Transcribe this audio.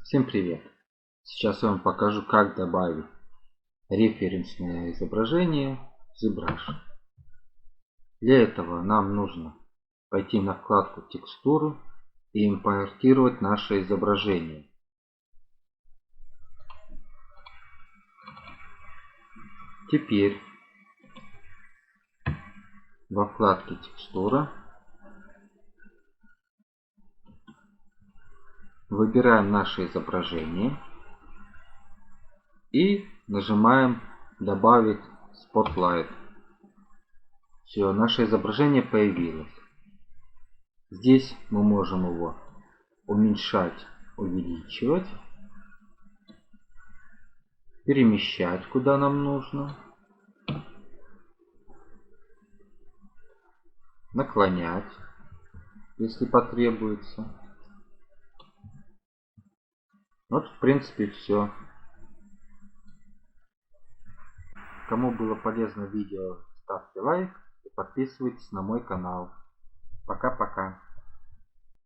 Всем привет! Сейчас я вам покажу, как добавить референсное изображение в ZBrush. Для этого нам нужно пойти на вкладку текстуры и импортировать наше изображение. Теперь во вкладке текстура выбираем наше изображение и нажимаем добавить Spotlight. Все, наше изображение появилось. Здесь мы можем его уменьшать, увеличивать, перемещать куда нам нужно, наклонять, если потребуется. Вот в принципе все. Кому было полезно видео, ставьте лайк и подписывайтесь на мой канал. Пока-пока.